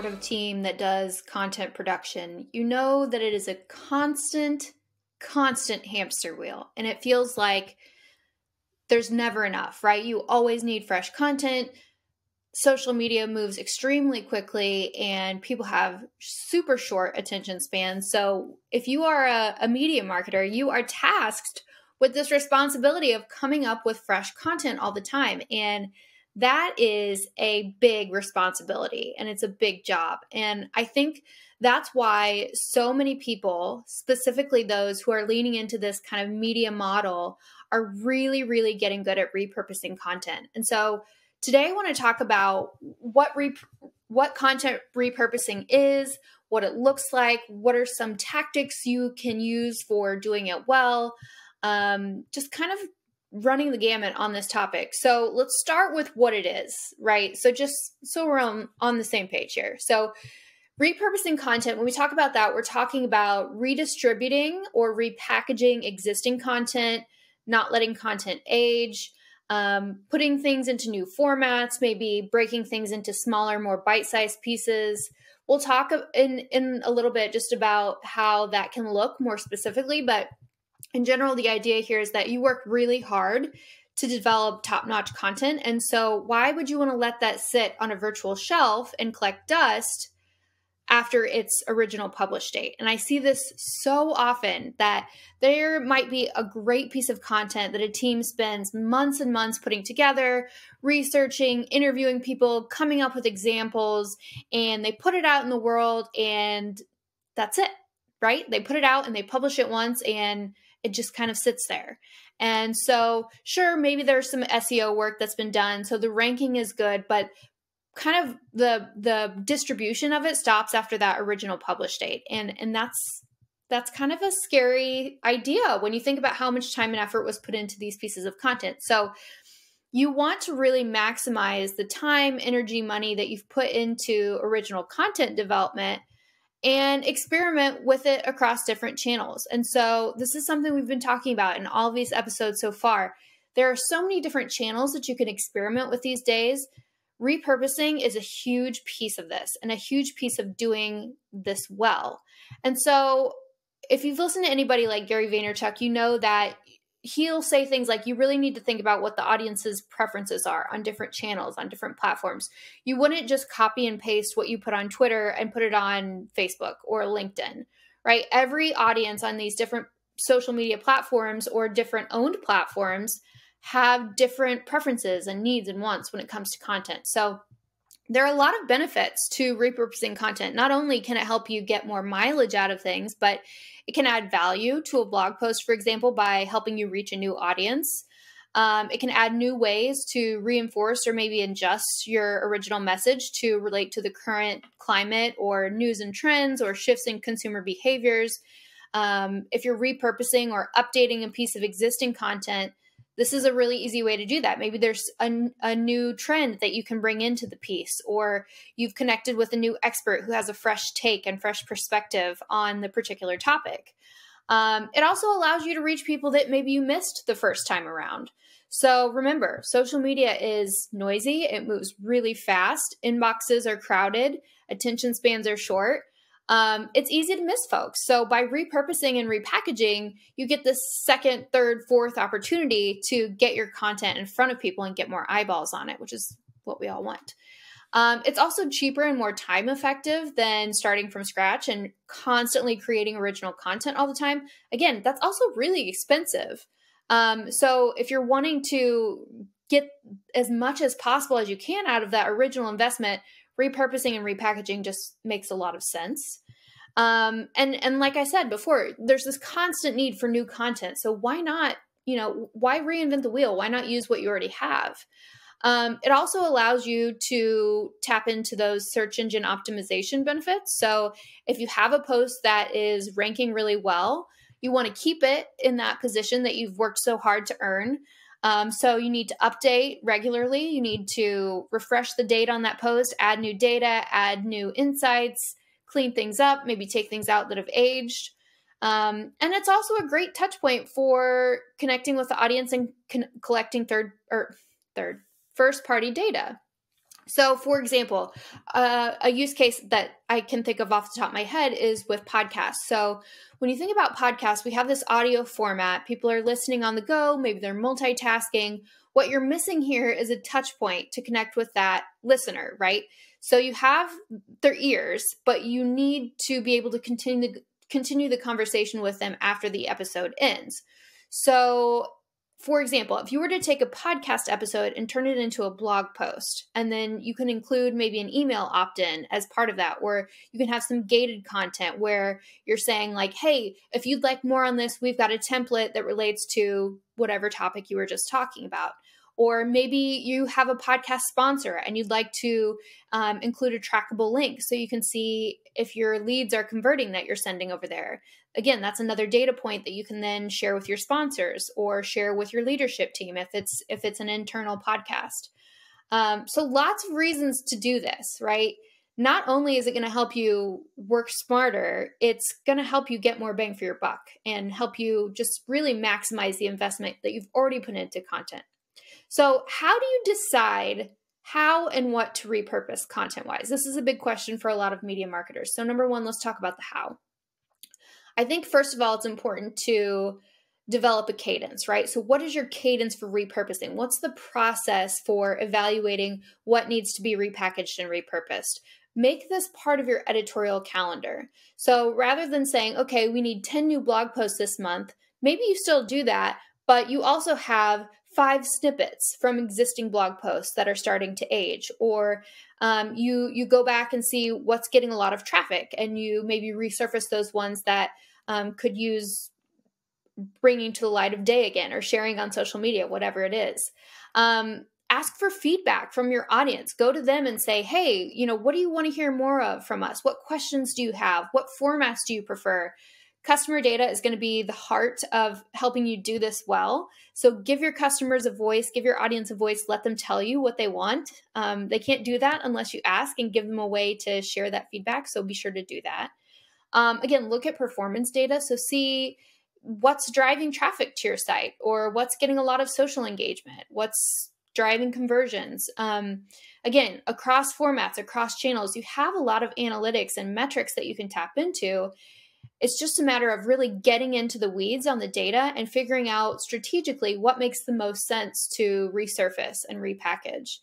of a team that does content production, you know that it is a constant hamster wheel. And it feels like there's never enough, right? You always need fresh content. Social media moves extremely quickly and people have super short attention spans. So if you are a media marketer, you are tasked with this responsibility of coming up with fresh content all the time. And that is a big responsibility and it's a big job. And I think that's why so many people, specifically those who are leaning into this kind of media model, are really, really getting good at repurposing content. And so today I want to talk about what content repurposing is, what it looks like, what are some tactics you can use for doing it well, just kind of running the gamut on this topic. So let's start with what it is, right? So just so we're on the same page here. So repurposing content, when we talk about that, we're talking about redistributing or repackaging existing content, not letting content age, putting things into new formats, maybe breaking things into smaller, more bite-sized pieces. We'll talk in a little bit just about how that can look more specifically, but in general, the idea here is that you work really hard to develop top-notch content. And so why would you want to let that sit on a virtual shelf and collect dust after its original published date? And I see this so often that there might be a great piece of content that a team spends months and months putting together, researching, interviewing people, coming up with examples, and they put it out in the world and that's it, right? They put it out and they publish it once and it just kind of sits there. And so sure, maybe there's some SEO work that's been done, so the ranking is good, but kind of the distribution of it stops after that original publish date. And that's kind of a scary idea when you think about how much time and effort was put into these pieces of content. So you want to really maximize the time, energy, money that you've put into original content development and experiment with it across different channels. And so this is something we've been talking about in all of these episodes so far. There are so many different channels that you can experiment with these days. Repurposing is a huge piece of this and a huge piece of doing this well. And so if you've listened to anybody like Gary Vaynerchuk, you know that he'll say things like, you really need to think about what the audience's preferences are on different channels, on different platforms. You wouldn't just copy and paste what you put on Twitter and put it on Facebook or LinkedIn, right? Every audience on these different social media platforms or different owned platforms have different preferences and needs and wants when it comes to content. So there are a lot of benefits to repurposing content. Not only can it help you get more mileage out of things, but it can add value to a blog post, for example, by helping you reach a new audience. It can add new ways to reinforce or maybe adjust your original message to relate to the current climate or news and trends or shifts in consumer behaviors. If you're repurposing or updating a piece of existing content, this is a really easy way to do that. Maybe there's a new trend that you can bring into the piece, or you've connected with a new expert who has a fresh take and fresh perspective on the particular topic. It also allows you to reach people that maybe you missed the first time around. So remember, social media is noisy. It moves really fast. Inboxes are crowded. Attention spans are short. It's easy to miss folks. So by repurposing and repackaging, you get this second, third, fourth opportunity to get your content in front of people and get more eyeballs on it, which is what we all want. It's also cheaper and more time effective than starting from scratch and constantly creating original content all the time. Again, that's also really expensive. So if you're wanting to get as much as possible as you can out of that original investment, repurposing and repackaging just makes a lot of sense. And like I said before, there's this constant need for new content. So why not, why reinvent the wheel? Why not use what you already have? It also allows you to tap into those search engine optimization benefits. So if you have a post that is ranking really well, you want to keep it in that position that you've worked so hard to earn. So you need to update regularly. You need to refresh the data on that post, add new data, add new insights, clean things up, maybe take things out that have aged. And it's also a great touch point for connecting with the audience and collecting first-party data. So, for example, a use case that I can think of off the top of my head is with podcasts. So, when you think about podcasts, we have this audio format. People are listening on the go. Maybe they're multitasking. What you're missing here is a touch point to connect with that listener, right? So you have their ears, but you need to be able to continue the conversation with them after the episode ends. So, for example, if you were to take a podcast episode and turn it into a blog post, and then you can include maybe an email opt-in as part of that, or you can have some gated content where you're saying like, hey, if you'd like more on this, we've got a template that relates to whatever topic you were just talking about. Or maybe you have a podcast sponsor and you'd like to include a trackable link so you can see if your leads are converting that you're sending over there. Again, that's another data point that you can then share with your sponsors or share with your leadership team if it's an internal podcast. So lots of reasons to do this, right? Not only is it going to help you work smarter, it's going to help you get more bang for your buck and help you just really maximize the investment that you've already put into content. So how do you decide how and what to repurpose content-wise? This is a big question for a lot of media marketers. So number one, let's talk about the how. I think first of all, it's important to develop a cadence, right? So what is your cadence for repurposing? What's the process for evaluating what needs to be repackaged and repurposed? Make this part of your editorial calendar. So rather than saying, okay, we need 10 new blog posts this month, maybe you still do that, but you also have 5 snippets from existing blog posts that are starting to age, or you go back and see what's getting a lot of traffic and you maybe resurface those ones that could use bringing to the light of day again or sharing on social media, whatever it is. Ask for feedback from your audience. Go to them and say, hey, what do you want to hear more of from us? What questions do you have? What formats do you prefer? Customer data is going to be the heart of helping you do this well. So give your customers a voice, give your audience a voice, let them tell you what they want. They can't do that unless you ask and give them a way to share that feedback. So be sure to do that. Again, look at performance data. So see what's driving traffic to your site or what's getting a lot of social engagement, what's driving conversions. Again, across formats, across channels, you have a lot of analytics and metrics that you can tap into. It's just a matter of really getting into the weeds on the data and figuring out strategically what makes the most sense to resurface and repackage.